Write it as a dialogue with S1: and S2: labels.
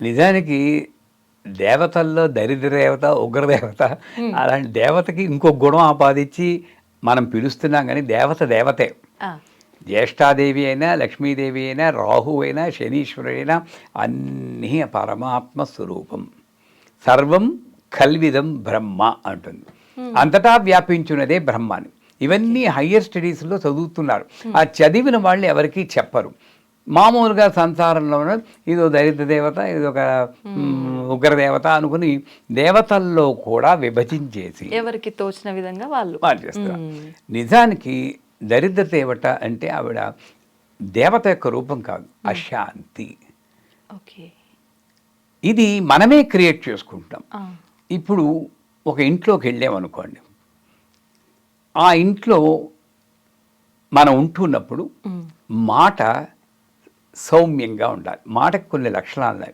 S1: నిజానికి దేవతల్లో దరిద్ర దేవత, ఉగ్రదేవత అలాంటి దేవతకి ఇంకో గుణం ఆపాదించి మనం పిలుస్తున్నాం కానీ దేవత దేవతే.
S2: ఆ,
S1: జ్యేష్ఠాదేవి అయినా, లక్ష్మీదేవి అయినా, రాహు అయినా, శనీశ్వరుడైనా అన్నీ పరమాత్మ స్వరూపం. సర్వం కల్విదం బ్రహ్మ అంటుంది. అంతటా వ్యాపించున్నదే బ్రహ్మ అని. ఇవన్నీ హయ్యర్ స్టడీస్లో చదువుతున్నారు. ఆ చదివిన వాళ్ళు ఎవరికీ చెప్పరు. మామూలుగా సంసారంలో ఇదో దరిద్ర దేవత, ఇదొక ఉగ్రదేవత అనుకుని దేవతల్లో కూడా విభజించేసి
S2: ఎవరికి తోచిన విధంగా వాళ్ళు
S1: చేస్తారు. నిజానికి దరిద్ర దేవత అంటే ఆవిడ దేవత యొక్క రూపం కాదు, అశాంతి.
S2: ఓకే.
S1: ఇది మనమే క్రియేట్ చేసుకుంటాం.
S2: ఆ,
S1: ఇప్పుడు ఒక ఇంట్లోకి వెళ్ళామనుకోండి, ఆ ఇంట్లో మనం ఉంటున్నప్పుడు మాట సౌమ్యంగా ఉండాలి. మాటకు కొన్ని లక్షణాలు ఉన్నాయి.